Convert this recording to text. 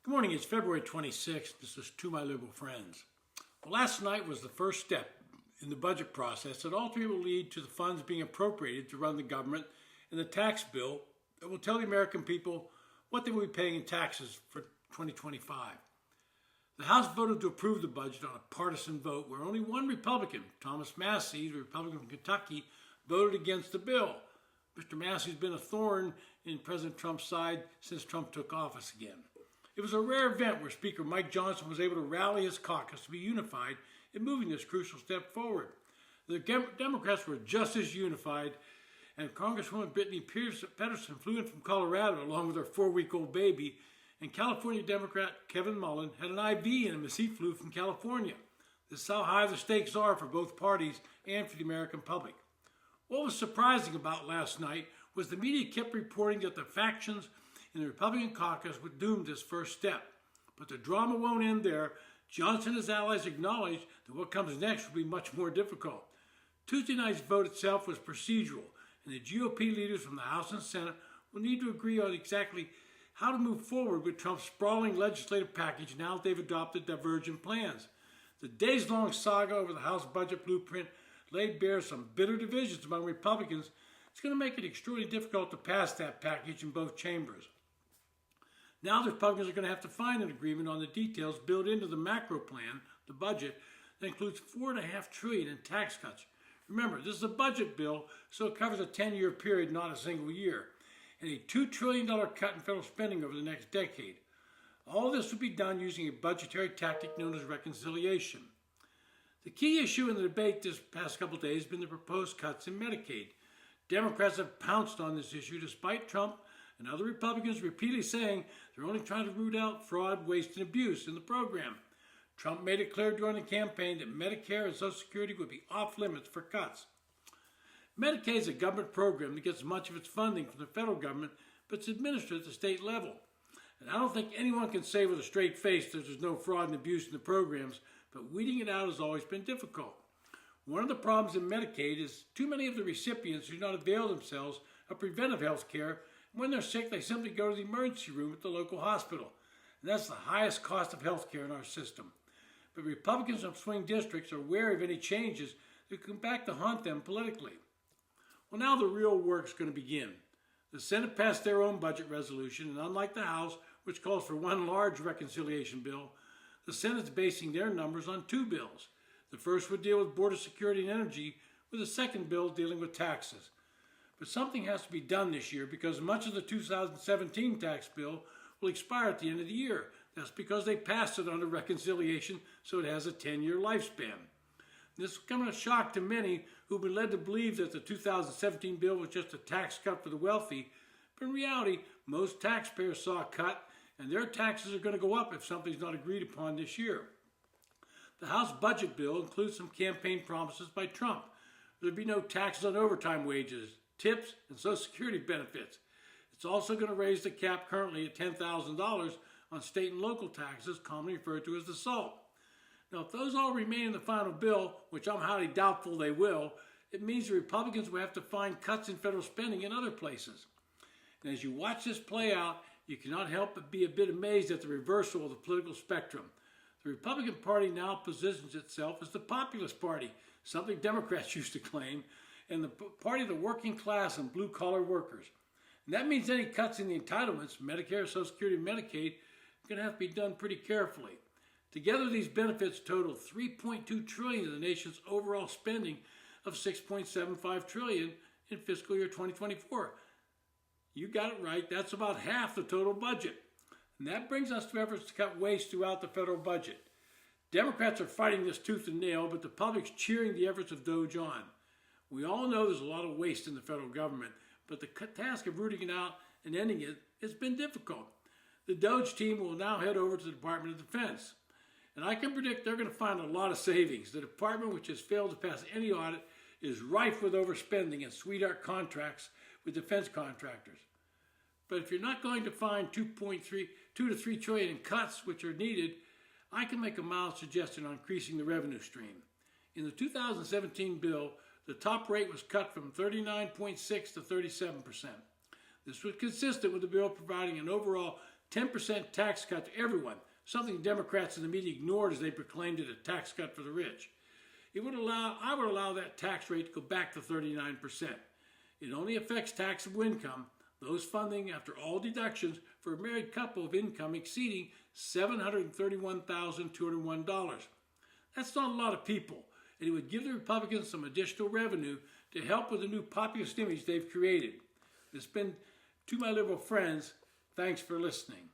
Good morning, it's February 26th. This is To My Liberal Friends. Well, last night was the first step in the budget process that ultimately will lead to the funds being appropriated to run the government and the tax bill that will tell the American people what they will be paying in taxes for 2025. The House voted to approve the budget on a partisan vote where only one Republican, Thomas Massie, the Republican from Kentucky, voted against the bill. Mr. Massie's been a thorn in President Trump's side since Trump took office again. It was a rare event where Speaker Mike Johnson was able to rally his caucus to be unified in moving this crucial step forward. The Democrats were just as unified, and Congresswoman Brittany Pettersen flew in from Colorado along with her 4-week-old baby, and California Democrat Kevin Mullen had an IV in him as he flew from California. This is how high the stakes are for both parties and for the American public. What was surprising about last night was the media kept reporting that the factions in the Republican caucus would doom this first step. But the drama won't end there. Johnson and his allies acknowledged that what comes next will be much more difficult. Tuesday night's vote itself was procedural, and the GOP leaders from the House and Senate will need to agree on exactly how to move forward with Trump's sprawling legislative package now that they've adopted divergent plans. The days-long saga over the House budget blueprint laid bare some bitter divisions among Republicans. It's going to make it extremely difficult to pass that package in both chambers. Now the Republicans are going to have to find an agreement on the details built into the macro plan, the budget, that includes $4.5 trillion in tax cuts. Remember, this is a budget bill, so it covers a 10-year period, not a single year, and a $2 trillion cut in federal spending over the next decade. All this will be done using a budgetary tactic known as reconciliation. The key issue in the debate this past couple of days has been the proposed cuts in Medicaid. Democrats have pounced on this issue despite Trump and other Republicans repeatedly saying they're only trying to root out fraud, waste, and abuse in the program. Trump made it clear during the campaign that Medicare and Social Security would be off limits for cuts. Medicaid is a government program that gets much of its funding from the federal government, but it's administered at the state level. And I don't think anyone can say with a straight face that there's no fraud and abuse in the programs, but weeding it out has always been difficult. One of the problems in Medicaid is too many of the recipients do not avail themselves of preventive health care. When they're sick, they simply go to the emergency room at the local hospital. And that's the highest cost of health care in our system. But Republicans of swing districts are wary of any changes that come back to haunt them politically. Well, now the real work's going to begin. The Senate passed their own budget resolution, and unlike the House, which calls for one large reconciliation bill, the Senate's basing their numbers on two bills. The first would deal with border security and energy, with the second bill dealing with taxes. But something has to be done this year because much of the 2017 tax bill will expire at the end of the year. That's because they passed it under reconciliation, so it has a 10-year lifespan. This will come as a shock to many who've been led to believe that the 2017 bill was just a tax cut for the wealthy. But in reality, most taxpayers saw a cut, and their taxes are going to go up if something's not agreed upon this year. The House budget bill includes some campaign promises by Trump. There'll be no taxes on overtime wages, tips, and Social Security benefits. It's also going to raise the cap currently at $10,000 on state and local taxes, commonly referred to as the SALT. Now, if those all remain in the final bill, which I'm highly doubtful they will, it means the Republicans will have to find cuts in federal spending in other places. And as you watch this play out, you cannot help but be a bit amazed at the reversal of the political spectrum. The Republican Party now positions itself as the populist party, something Democrats used to claim, and the party of the working class and blue-collar workers. And that means any cuts in the entitlements, Medicare, Social Security, and Medicaid, are going to have to be done pretty carefully. Together, these benefits total $3.2 trillion of the nation's overall spending of $6.75 trillion in fiscal year 2024. You got it right. That's about half the total budget. And that brings us to efforts to cut waste throughout the federal budget. Democrats are fighting this tooth and nail, but the public's cheering the efforts of DOGE on. We all know there's a lot of waste in the federal government, but the task of rooting it out and ending it has been difficult. The DOGE team will now head over to the Department of Defense. And I can predict they're going to find a lot of savings. The department, which has failed to pass any audit, is rife with overspending and sweetheart contracts with defense contractors. But if you're not going to find $2 to $3 trillion in cuts, which are needed, I can make a mild suggestion on increasing the revenue stream. In the 2017 bill, the top rate was cut from 39.6% to 37%. This was consistent with the bill providing an overall 10% tax cut to everyone, something Democrats in the media ignored as they proclaimed it a tax cut for the rich. I would allow that tax rate to go back to 39%. It only affects taxable income, those funding after all deductions for a married couple of income exceeding $731,201. That's not a lot of people, and it would give the Republicans some additional revenue to help with the new populist image they've created. This has been To My Liberal Friends. Thanks for listening.